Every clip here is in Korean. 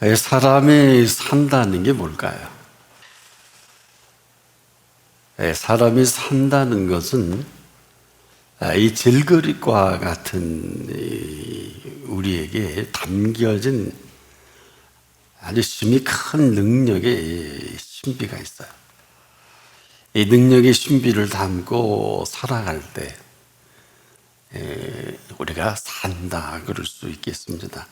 사람이 산다는 게 뭘까요? 사람이 산다는 것은 이 질그릇과 같은 우리에게 담겨진 아주 심히 큰 능력의 신비가 있어요. 이 능력의 신비를 담고 살아갈 때 우리가 산다 그럴 수 있겠습니다.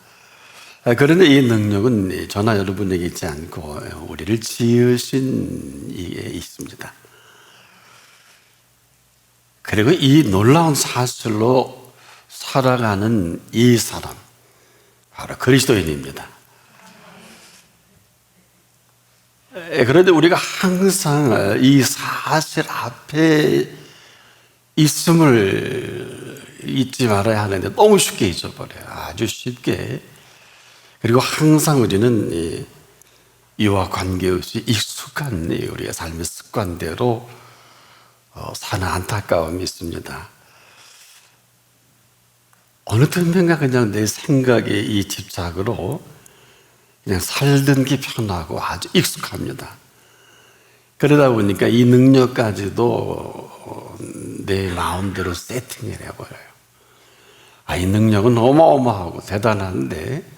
그런데 이 능력은 저나 여러분에게 있지 않고 우리를 지으신 이에 있습니다. 그리고 이 놀라운 사실로 살아가는 이 사람, 바로 그리스도인입니다. 그런데 우리가 항상 이 사실 앞에 있음을 잊지 말아야 하는데 너무 쉽게 잊어버려요. 아주 쉽게. 그리고 항상 우리는 이와 관계없이 익숙한 우리의 삶의 습관대로 사는 안타까움이 있습니다. 어느 틈엔가 그냥 내 생각의 이 집착으로 그냥 살던 게 편하고 아주 익숙합니다. 그러다 보니까 이 능력까지도 내 마음대로 세팅을 해버려요. 이 능력은 어마어마하고 대단한데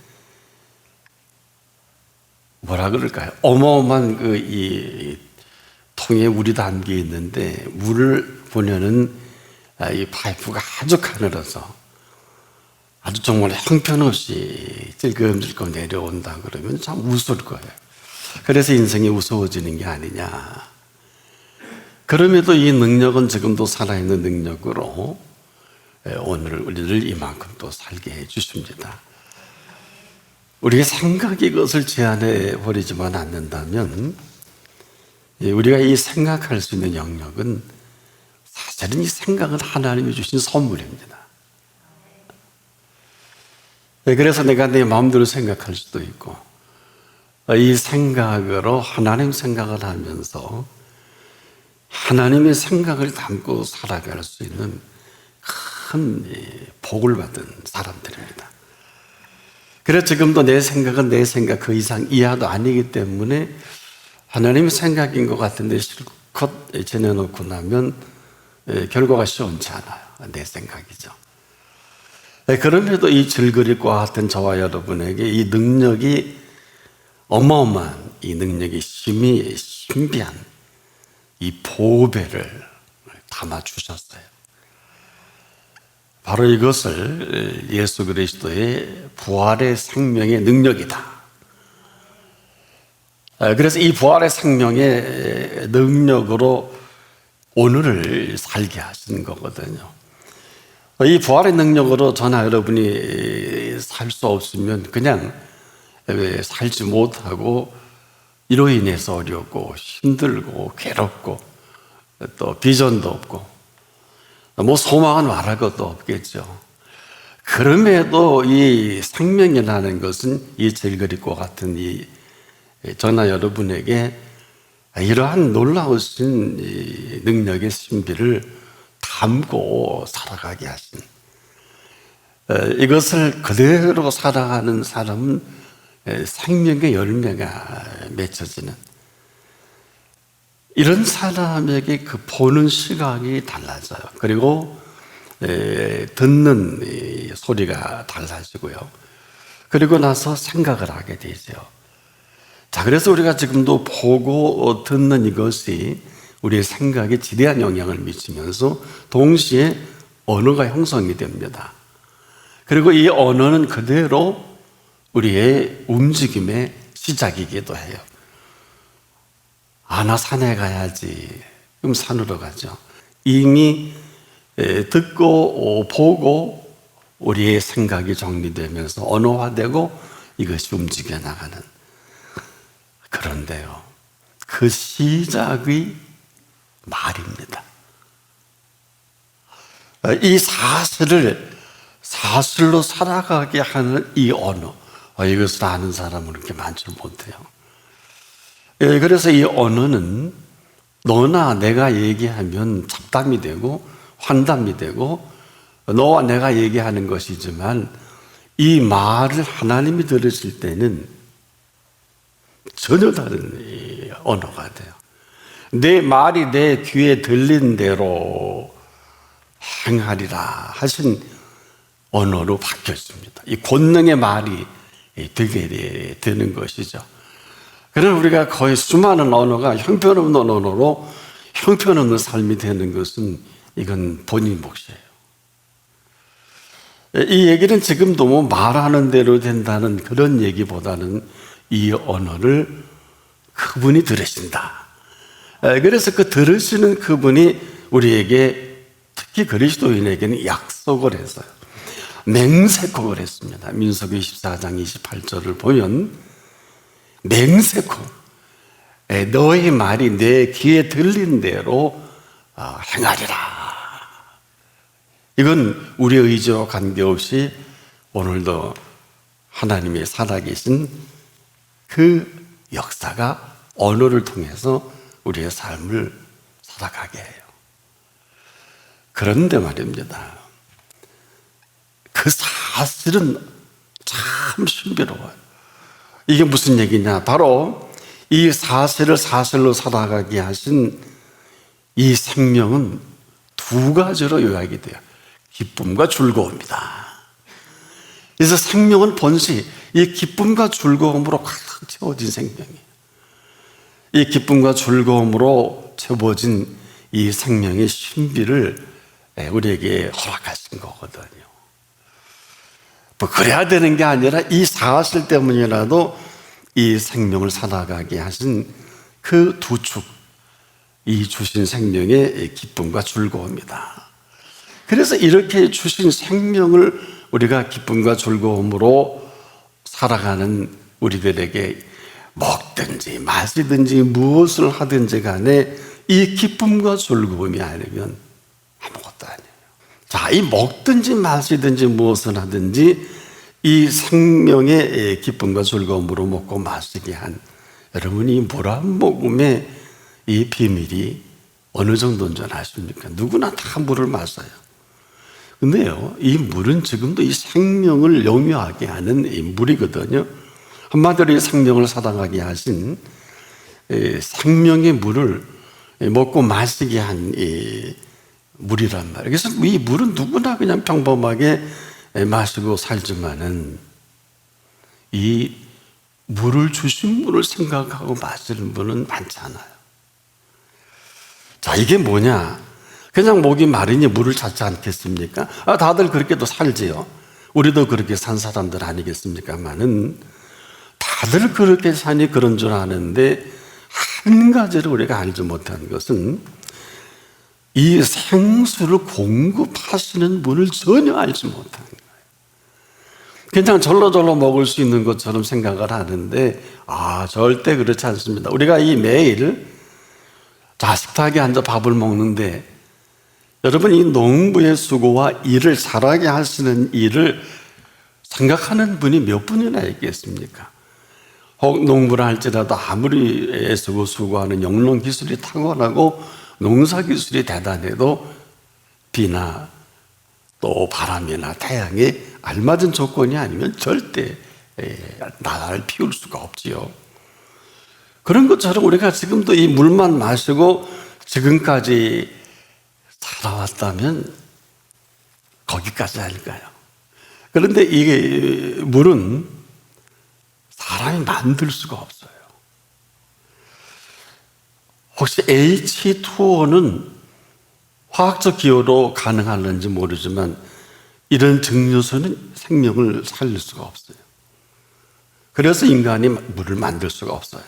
뭐라 그럴까요? 어마어마한 이 통에 물이 담겨 있는데 물을 보려는 이 파이프가 아주 가늘어서 아주 정말 형편없이 찔끔찔끔 내려온다 그러면 참 우스울 거예요. 그래서 인생이 우스워지는 게 아니냐. 그럼에도 이 능력은 지금도 살아있는 능력으로 오늘 우리를 이만큼 또 살게 해주십니다. 우리의 생각이 이것을 제한해 버리지만 않는다면 우리가 이 생각할 수 있는 영역은 사실은 이 생각은 하나님이 주신 선물입니다. 그래서 내가 내 마음대로 생각할 수도 있고 이 생각으로 하나님 생각을 하면서 하나님의 생각을 담고 살아갈 수 있는 큰 복을 받은 사람들입니다. 그래서 지금도 내 생각은 내 생각 그 이상 이하도 아니기 때문에 하나님의 생각인 것 같은데 실컷 지내놓고 나면 결과가 시원치 않아요. 내 생각이죠. 그럼에도 이 질그릇과 같은 저와 여러분에게 이 능력이 어마어마한 이 능력이 심히 신비한 이 보배를 담아주셨어요. 바로 이것을 예수 그리스도의 부활의 생명의 능력이다. 그래서 이 부활의 생명의 능력으로 오늘을 살게 하시는 거거든요. 이 부활의 능력으로 저나 여러분이 살 수 없으면 그냥 살지 못하고 이로 인해서 어렵고 힘들고 괴롭고 또 비전도 없고 뭐 소망은 말할 것도 없겠죠. 그럼에도 이 생명이라는 것은 이 질그릇과 같은 이 저나 여러분에게 이러한 놀라우신 이 능력의 신비를 담고 살아가게 하신 이것을 그대로 살아가는 사람은 생명의 열매가 맺혀지는 이런 사람에게 그 보는 시각이 달라져요. 그리고 듣는 소리가 달라지고요. 그리고 나서 생각을 하게 되죠. 자, 그래서 우리가 지금도 보고 듣는 이것이 우리의 생각에 지대한 영향을 미치면서 동시에 언어가 형성이 됩니다. 그리고 이 언어는 그대로 우리의 움직임의 시작이기도 해요. 나 산에 가야지. 그럼 산으로 가죠. 이미 듣고 보고 우리의 생각이 정리되면서 언어화되고 이것이 움직여 나가는. 그런데요, 그 시작의 말입니다. 이 사실로 살아가게 하는 이 언어, 이것을 아는 사람은 그렇게 많지 못해요. 그래서 이 언어는 너나 내가 얘기하면 잡담이 되고 환담이 되고 너와 내가 얘기하는 것이지만 이 말을 하나님이 들으실 때는 전혀 다른 이 언어가 돼요. 내 말이 내 귀에 들린 대로 행하리라 하신 언어로 바뀌었습니다. 이 권능의 말이 되게 되는 것이죠. 그러나 우리가 거의 수많은 언어가 형편없는 언어로 형편없는 삶이 되는 것은 이건 본인 몫이에요. 이 얘기는 지금도 뭐 말하는 대로 된다는 그런 얘기보다는 이 언어를 그분이 들으신다. 그래서 그 들으시는 그분이 우리에게 특히 그리스도인에게는 약속을 했어요. 맹세코 그랬습니다. 민수기 24장 28절을 보면 맹세코 너의 말이 내 귀에 들린 대로 행하리라. 이건 우리의 의지와 관계없이 오늘도 하나님의 살아계신 그 역사가 언어를 통해서 우리의 삶을 살아가게 해요. 그런데 말입니다. 그 사실은 참 신비로워요. 이게 무슨 얘기냐? 바로 이 사실을 사실로 살아가게 하신 이 생명은 두 가지로 요약이 돼요. 기쁨과 즐거움이다. 그래서 생명은 본시 이 기쁨과 즐거움으로 가득 채워진 생명이에요. 이 기쁨과 즐거움으로 채워진 이 생명의 신비를 우리에게 허락하신 거거든요. 뭐 그래야 되는 게 아니라 이 사실 때문이라도 이 생명을 살아가게 하신 그 두 축, 이 주신 생명의 기쁨과 즐거움이다. 그래서 이렇게 주신 생명을 우리가 기쁨과 즐거움으로 살아가는 우리들에게 먹든지 마시든지 무엇을 하든지 간에 이 기쁨과 즐거움이 아니면 아무것도 아니에요. 자, 이 먹든지 마시든지 무엇을 하든지 이 생명의 기쁨과 즐거움으로 먹고 마시게 한 여러분이 물 한 모금의 이 비밀이 어느 정도인 줄 아십니까? 누구나 다 물을 마셔요. 근데요, 이 물은 지금도 이 생명을 영유하게 하는 이 물이거든요. 한마디로 이 생명을 살아가게 하신 생명의 물을 먹고 마시게 한 이 물이란 말이에요. 그래서 이 물은 누구나 그냥 평범하게 마시고 살지만은 이 물을 주신 분을 생각하고 마시는 분은 많지 않아요. 자, 이게 뭐냐? 그냥 목이 마르니 물을 찾지 않겠습니까? 다들 그렇게도 살지요. 우리도 그렇게 산 사람들 아니겠습니까만은 다들 그렇게 사니 그런 줄 아는데 한 가지를 우리가 알지 못한 것은 이 생수를 공급하시는 분을 전혀 알지 못하는 거예요. 그냥 절로절로 먹을 수 있는 것처럼 생각을 하는데 절대 그렇지 않습니다. 우리가 이 매일 식탁에 앉아 밥을 먹는데 여러분 이 농부의 수고와 일을 잘하게 하시는 일을 생각하는 분이 몇 분이나 있겠습니까? 혹 농부를 할지라도 아무리 애쓰고 수고하는 영농 기술이 탁월하고 농사 기술이 대단해도 비나 또 바람이나 태양에 알맞은 조건이 아니면 절대 나라를 피울 수가 없지요. 그런 것처럼 우리가 지금도 이 물만 마시고 지금까지 살아왔다면 거기까지 아닐까요? 그런데 이게 물은 사람이 만들 수가 없어요. 혹시 H2O는 화학적 기호로 가능할는지 모르지만 이런 증류소는 생명을 살릴 수가 없어요. 그래서 인간이 물을 만들 수가 없어요.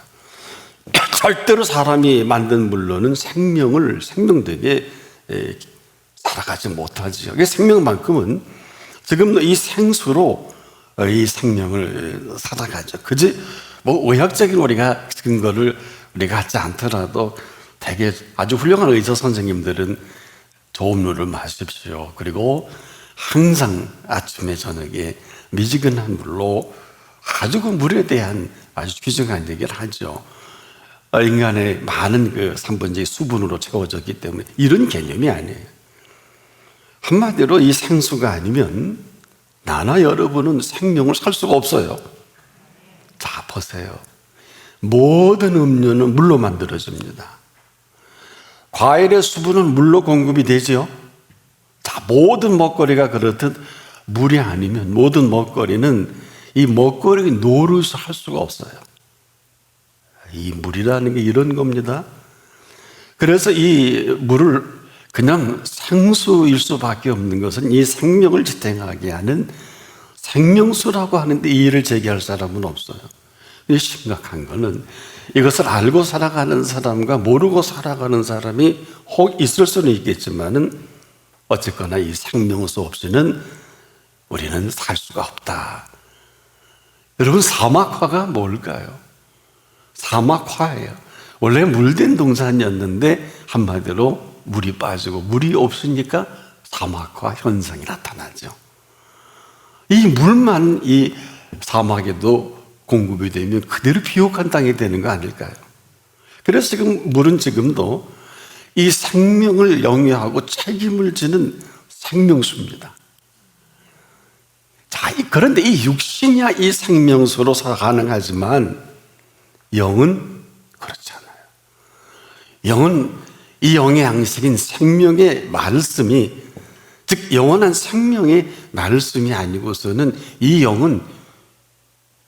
절대로 사람이 만든 물로는 생명되게 살아가지 못하지요. 생명만큼은 지금도 이 생수로 이 생명을 살아가죠. 그지? 뭐 의학적인 우리가 근거를 우리가 갖지 않더라도 되게 아주 훌륭한 의사 선생님들은 좋은 물을 마십시오. 그리고 항상 아침에 저녁에 미지근한 물로 아주 그 물에 대한 아주 귀중한 얘기를 하죠. 인간의 많은 그 3분의 수분으로 채워졌기 때문에 이런 개념이 아니에요. 한마디로 이 생수가 아니면 나나 여러분은 생명을 살 수가 없어요. 자, 보세요. 모든 음료는 물로 만들어집니다. 과일의 수분은 물로 공급이 되죠. 자, 모든 먹거리가 그렇듯 물이 아니면 모든 먹거리는 이 먹거리 노릇을 할 수가 없어요. 이 물이라는 게 이런 겁니다. 그래서 이 물을 그냥 생수일 수밖에 없는 것은 이 생명을 지탱하게 하는 생명수라고 하는데 이의를 제기할 사람은 없어요. 심각한 거는 이것을 알고 살아가는 사람과 모르고 살아가는 사람이 혹 있을 수는 있겠지만은 어쨌거나 이 생명수 없이는 우리는 살 수가 없다. 여러분, 사막화가 뭘까요? 사막화예요. 원래 물된 동산이었는데 한마디로 물이 빠지고 물이 없으니까 사막화 현상이 나타나죠. 이 물만 이 사막에도 공급이 되면 그대로 비옥한 땅이 되는 거 아닐까요? 그래서 지금 물은 지금도 이 생명을 영위하고 책임을 지는 생명수입니다. 자, 그런데 이 육신이야 이 생명수로 가능하지만 영은 그렇지 않아요. 영은 이 영의 양식인 생명의 말씀이, 즉 영원한 생명의 말씀이 아니고서는 이 영은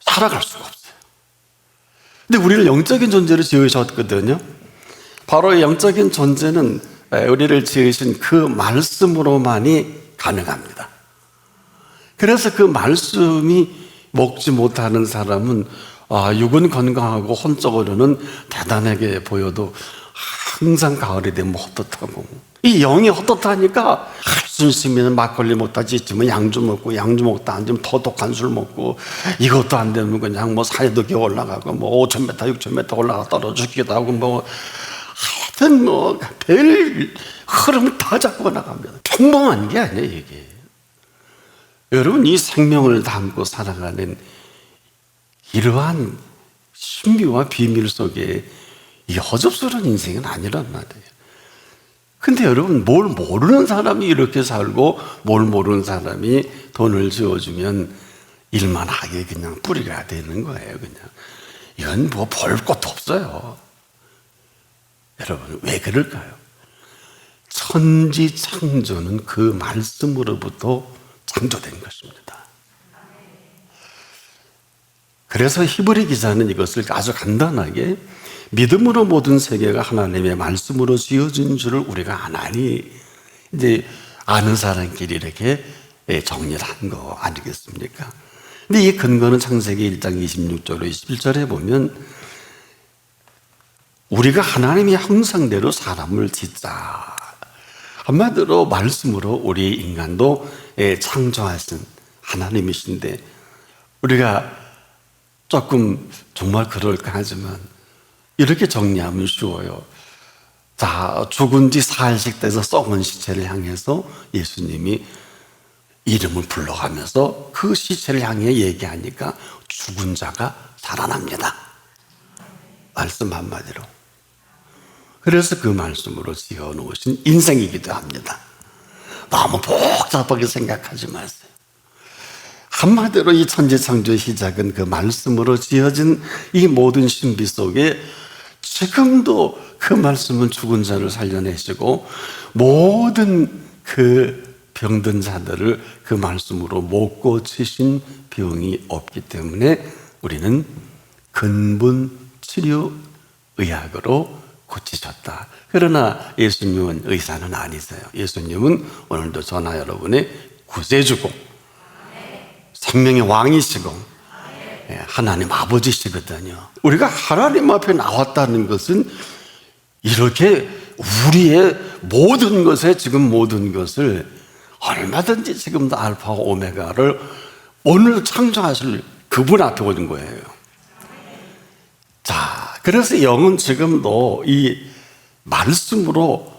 살아갈 수가 없어요. 근데 우리를 영적인 존재로 지으셨거든요. 바로 영적인 존재는 우리를 지으신 그 말씀으로만이 가능합니다. 그래서 그 말씀이 먹지 못하는 사람은 육은 건강하고 혼적으로는 대단하게 보여도 항상 가을이 되면 헛헛하고, 이 영이 헛헛하니까 할 수 있으면 막걸리 먹다 지치면 양주 먹고, 양주 먹다 앉으면 더 독한 술 먹고, 이것도 안 되면 그냥 뭐 사이드기 올라가고 뭐 5,000m 6,000m 올라가 떨어져 죽기도 하고 뭐 하여튼 뭐 별 흐름을 다 잡고 나갑니다. 평범한 게 아니에요 이게. 여러분, 이 생명을 담고 살아가는 이러한 신비와 비밀 속에 이 허접스러운 인생은 아니란 말이에요. 근데 여러분, 뭘 모르는 사람이 이렇게 살고 뭘 모르는 사람이 돈을 지어주면 일만 하게 그냥 뿌리가 되는 거예요. 그냥 이건 뭐 볼 것도 없어요. 여러분, 왜 그럴까요? 천지 창조는 그 말씀으로부터 창조된 것입니다. 그래서 히브리 기자는 이것을 아주 간단하게 믿음으로 모든 세계가 하나님의 말씀으로 지어진 줄을 우리가 아나니, 이제 아는 사람끼리 이렇게 정리를 한 거 아니겠습니까? 근데 이 근거는 창세기 1장 26절로 21절에 보면 우리가 하나님의 형상대로 사람을 짓자. 한마디로 말씀으로 우리 인간도 창조하신 하나님이신데, 우리가 조금 정말 그럴까 하지만 이렇게 정리하면 쉬워요. 자, 죽은 지 사흘씩 돼서 썩은 시체를 향해서 예수님이 이름을 불러가면서 그 시체를 향해 얘기하니까 죽은 자가 살아납니다. 말씀 한마디로. 그래서 그 말씀으로 지어놓으신 인생이기도 합니다. 너무 복잡하게 생각하지 마세요. 한마디로 이 천지창조의 시작은 그 말씀으로 지어진 이 모든 신비 속에 지금도 그 말씀은 죽은 자를 살려내시고 모든 그 병든 자들을 그 말씀으로 못 고치신 병이 없기 때문에 우리는 근본 치료 의학으로 고치셨다. 그러나 예수님은 의사는 아니세요. 예수님은 오늘도 저나 여러분의 구세주고 생명의 왕이시고 하나님 아버지시거든요. 우리가 하나님 앞에 나왔다는 것은 이렇게 우리의 모든 것에 지금 모든 것을 얼마든지 지금도 알파와 오메가를 오늘 창조하실 그분 앞에 오는 거예요. 자, 그래서 영은 지금도 이 말씀으로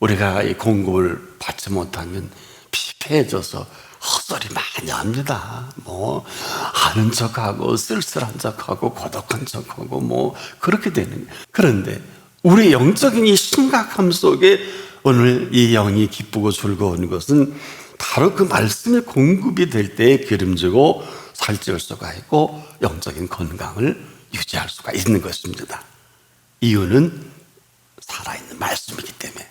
우리가 이 공급을 받지 못하면 피폐해져서 헛소리 많이 합니다. 뭐 아는 척하고 쓸쓸한 척하고 고독한 척하고 뭐 그렇게 되는 거예요. 그런데 우리 영적인 이 심각함 속에 오늘 이 영이 기쁘고 즐거운 것은 바로 그 말씀의 공급이 될 때에 기름지고 살찌울 수가 있고 영적인 건강을 유지할 수가 있는 것입니다. 이유는 살아있는 말씀이기 때문에.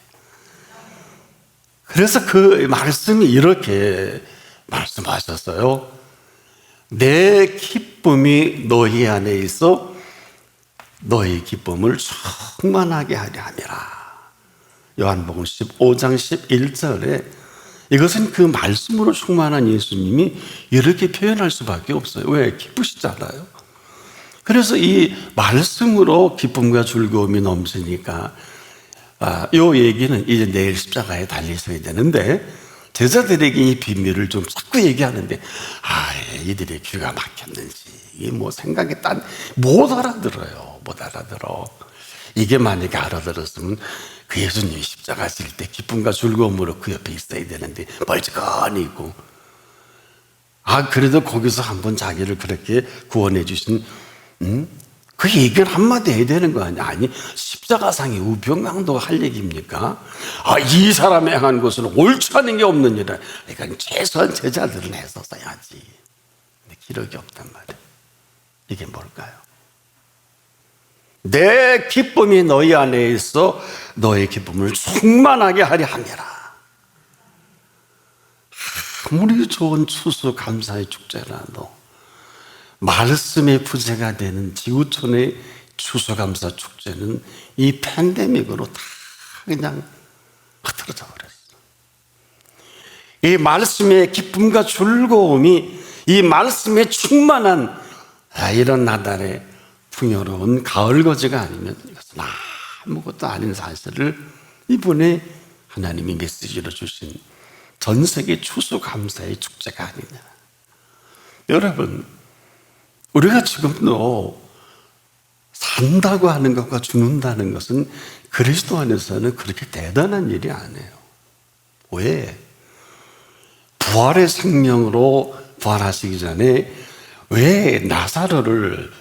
그래서 그 말씀이 이렇게 말씀하셨어요. 내 기쁨이 너희 안에 있어 너희 기쁨을 충만하게 하려 함이라. 요한복음 15장 11절에 이것은 그 말씀으로 충만한 예수님이 이렇게 표현할 수밖에 없어요. 왜? 기쁘시잖아요. 그래서 이 말씀으로 기쁨과 즐거움이 넘치니까 이 얘기는 이제 내일 십자가에 달리셔야 되는데 제자들에게 이 비밀을 좀 자꾸 얘기하는데 이들의 귀가 막혔는지 이게 뭐 생각이 못 알아들어요. 못 알아들어. 이게 만약에 알아들었으면 그 예수님이 십자가 질 때 기쁨과 즐거움으로 그 옆에 있어야 되는데 멀쩡히 있고 그래도 거기서 한번 자기를 그렇게 구원해 주신 그 얘기를 한마디 해야 되는 거 아니야? 아니, 십자가상의 우병강도가 할 얘기입니까? 이 사람이 행한 것은 옳지 않은 게 없느니라. 그러니까 최소한 제자들은 했었어야지. 근데 기록이 없단 말이야. 이게 뭘까요? 내 기쁨이 너희 안에 있어 너의 기쁨을 충만하게 하려 함이라. 아무리 좋은 추수감사의 축제라도 말씀의 부재가 되는 지구촌의 추수감사 축제는 이 팬데믹으로 다 그냥 흐트러져 버렸어. 이 말씀의 기쁨과 즐거움이 이 말씀에 충만한 이런 나달의 풍요로운 가을거지가 아니면 이것은 아무것도 아닌 사실을 이번에 하나님이 메시지로 주신 전 세계 추수감사의 축제가 아니냐. 여러분, 우리가 지금도 산다고 하는 것과 죽는다는 것은 그리스도 안에서는 그렇게 대단한 일이 아니에요. 왜? 부활의 생명으로 부활하시기 전에 왜 나사로를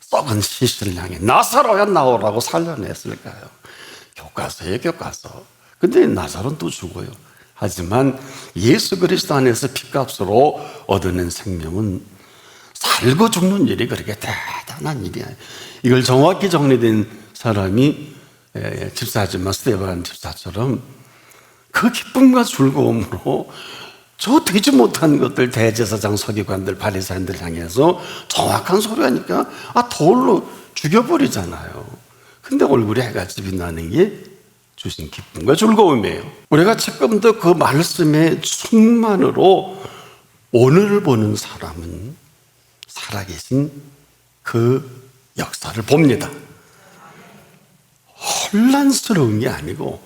썩은 시신을 향해 나사로야 나오라고 살려냈을까요? 교과서예요, 교과서. 근데 나사로는 또 죽어요. 하지만 예수 그리스도 안에서 피값으로 얻어낸 생명은 살고 죽는 일이 그렇게 대단한 일이 아니에요. 이걸 정확히 정리된 사람이 집사지만 스데반 집사처럼 그 기쁨과 즐거움으로 저 되지 못한 것들 대제사장 서기관들 바리새인들 향해서 정확한 소리 하니까 돌로 죽여버리잖아요. 근데 얼굴에 해같이 빛나는 게 주신 기쁨과 즐거움이에요. 우리가 지금도 그 말씀의 충만으로 오늘을 보는 사람은 살아계신 그 역사를 봅니다. 혼란스러운 게 아니고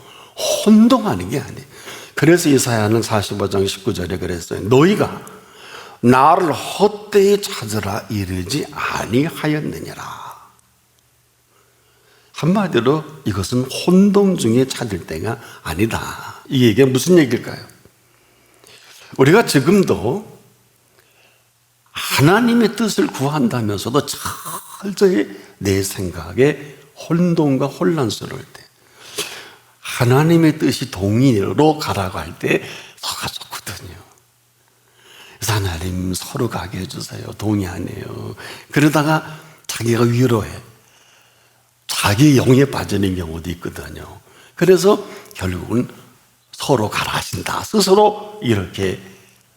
혼동하는 게 아니에요. 그래서 이사야는 45장 19절에 그랬어요. 너희가 나를 헛되이 찾으라 이르지 아니하였느니라. 한마디로 이것은 혼동 중에 찾을 때가 아니다. 이 얘기가 무슨 얘기일까요? 우리가 지금도 하나님의 뜻을 구한다면서도 철저히 내 생각에 혼동과 혼란스러울 때 하나님의 뜻이 동의로 가라고 할 때 서가 좋거든요. 그래서 하나님 서로 가게 해주세요. 동의하네요. 그러다가 자기가 위로해. 자기 영에 빠지는 경우도 있거든요. 그래서 결국은 서로 가라 하신다. 스스로 이렇게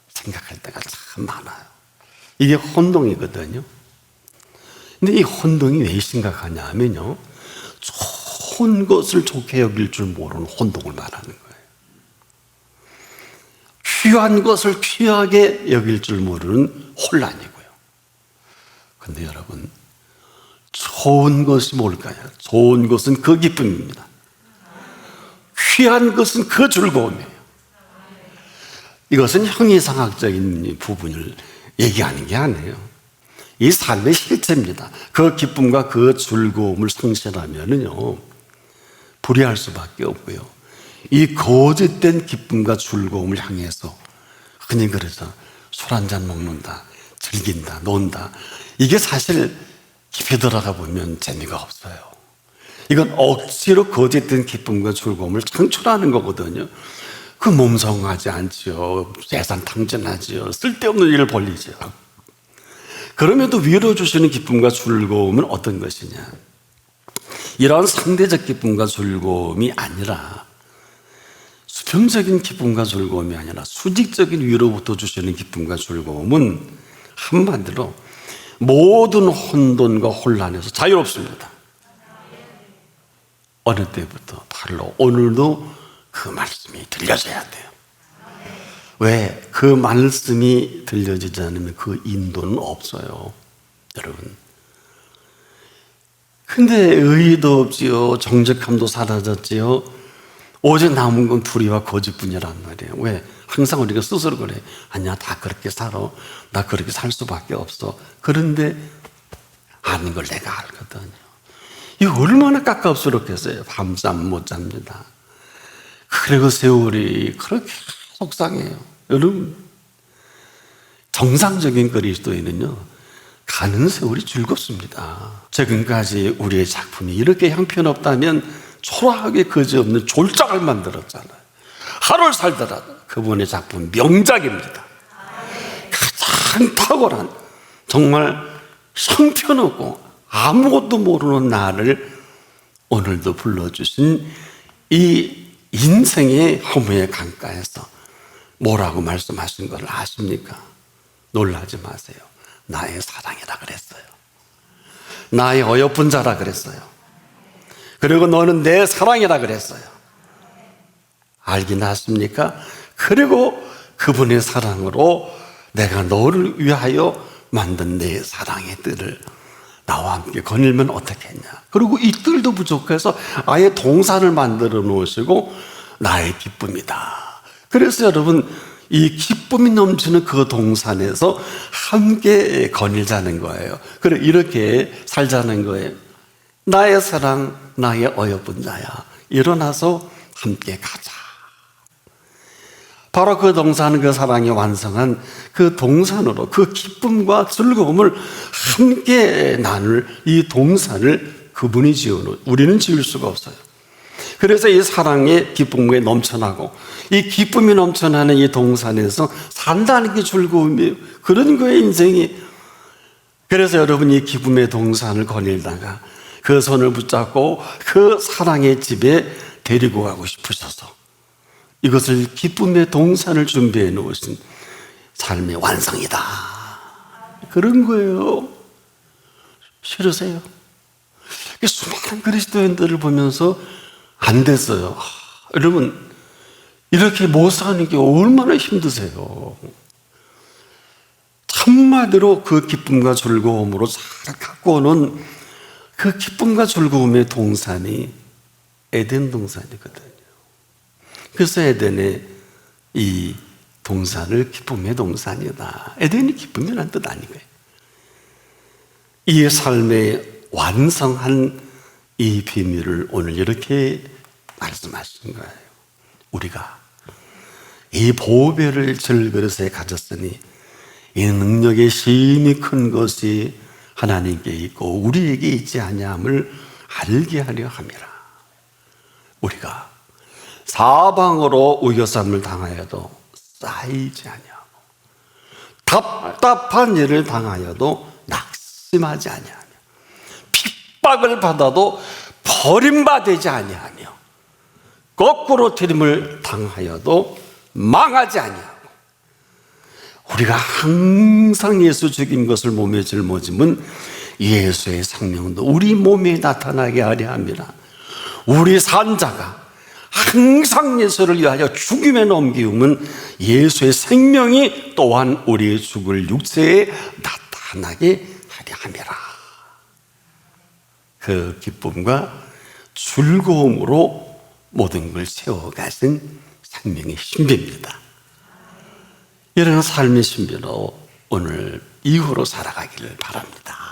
생각할 때가 참 많아요. 이게 혼동이거든요. 근데 이 혼동이 왜 심각하냐 하면요. 좋은 것을 좋게 여길 줄 모르는 혼동을 말하는 거예요. 귀한 것을 귀하게 여길 줄 모르는 혼란이고요. 근데 여러분, 좋은 것이 뭘까요? 좋은 것은 그 기쁨입니다. 귀한 것은 그 즐거움이에요. 이것은 형이상학적인 부분을 얘기하는 게 아니에요. 이 삶의 실체입니다. 그 기쁨과 그 즐거움을 상실하면은요, 불의할 수밖에 없고요. 이 거짓된 기쁨과 즐거움을 향해서 그냥 그래서 술 한잔 먹는다, 즐긴다, 논다. 이게 사실 깊이 들어가 보면 재미가 없어요. 이건 억지로 거짓된 기쁨과 즐거움을 창출하는 거거든요. 그 몸성하지 않지요. 재산 탕진하지요. 쓸데없는 일을 벌리죠. 그럼에도 위로 주시는 기쁨과 즐거움은 어떤 것이냐? 이러한 상대적 기쁨과 즐거움이 아니라, 수평적인 기쁨과 즐거움이 아니라 수직적인 위로부터 주시는 기쁨과 즐거움은 한마디로 모든 혼돈과 혼란에서 자유롭습니다. 어느 때부터? 바로 오늘도 그 말씀이 들려져야 돼요. 왜? 그 말씀이 들려지지 않으면 그 인도는 없어요, 여러분. 근데 의의도 없지요, 정직함도 사라졌지요. 오직 남은 건 불의와 거짓뿐이란 말이에요. 왜? 항상 우리가 스스로 그래. 아니야, 다 그렇게 살아. 나 그렇게 살 수밖에 없어. 그런데 아닌 걸 내가 알거든요. 이거 얼마나 깝깝스럽겠어요. 밤잠 못 잡니다. 그리고 세월이 그렇게 속상해요. 여러분, 정상적인 그리스도인은요, 가는 세월이 즐겁습니다. 지금까지 우리의 작품이 이렇게 형편없다면 초라하게 그지없는 졸작을 만들었잖아요. 하루를 살더라도 그분의 작품 명작입니다. 가장 탁월한, 정말 형편없고 아무것도 모르는 나를 오늘도 불러주신 이 인생의 허무의 강가에서 뭐라고 말씀하신 걸 아십니까? 놀라지 마세요. 나의 사랑이라 그랬어요. 나의 어여쁜 자라 그랬어요. 그리고 너는 내 사랑이라 그랬어요. 알긴 하십니까? 그리고 그분의 사랑으로 내가 너를 위하여 만든 내 사랑의 뜰을 나와 함께 거닐면 어떻겠냐. 그리고 이 뜰도 부족해서 아예 동산을 만들어 놓으시고 나의 기쁨이다. 그래서 여러분, 이 기쁨이 넘치는 그 동산에서 함께 거닐자는 거예요. 그래, 이렇게 살자는 거예요. 나의 사랑, 나의 어여쁜 자야, 일어나서 함께 가자. 바로 그 동산, 그 사랑이 완성한 그 동산으로 그 기쁨과 즐거움을 함께 나눌 이 동산을 그분이 지어놓은, 우리는 지을 수가 없어요. 그래서 이 사랑의 기쁨에 넘쳐나고 이 기쁨이 넘쳐나는 이 동산에서 산다는 게 즐거움이에요. 그런 거예요, 인생이. 그래서 여러분, 이 기쁨의 동산을 거닐다가 그 손을 붙잡고 그 사랑의 집에 데리고 가고 싶으셔서 이것을 기쁨의 동산을 준비해 놓으신 삶의 완성이다. 그런 거예요. 싫으세요? 수많은 그리스도인들을 보면서 안 됐어요. 여러분, 이렇게 못 사는 게 얼마나 힘드세요. 한마디로 그 기쁨과 즐거움으로 잘 갖고 오는 그 기쁨과 즐거움의 동산이 에덴 동산이거든요. 그래서 에덴의 이 동산을 기쁨의 동산이다. 에덴이 기쁨이라는 뜻 아니고요. 이 삶의 완성한 이 비밀을 오늘 이렇게 말씀하신 거예요. 우리가 이 보배를 질그릇에 가졌으니 이 능력의 심히 큰 것이 하나님께 있고 우리에게 있지 아니함을 알게 하려 함이라. 우리가 사방으로 우겨쌈을 당하여도 쌓이지 아니하고 답답한 일을 당하여도 낙심하지 아니하며 핍박을 받아도 버림받지 아니하며 거꾸로 트림을 당하여도 망하지 아니하고 우리가 항상 예수 죽인 것을 몸에 짊어짐은 예수의 생명도 우리 몸에 나타나게 하려 함이라. 우리 산자가 항상 예수를 위하여 죽임에 넘기움은 예수의 생명이 또한 우리의 죽을 육체에 나타나게 하려 함이라. 그 기쁨과 즐거움으로 모든 걸 세워가신 생명의 신비입니다. 이런 삶의 신비로 오늘 이후로 살아가기를 바랍니다.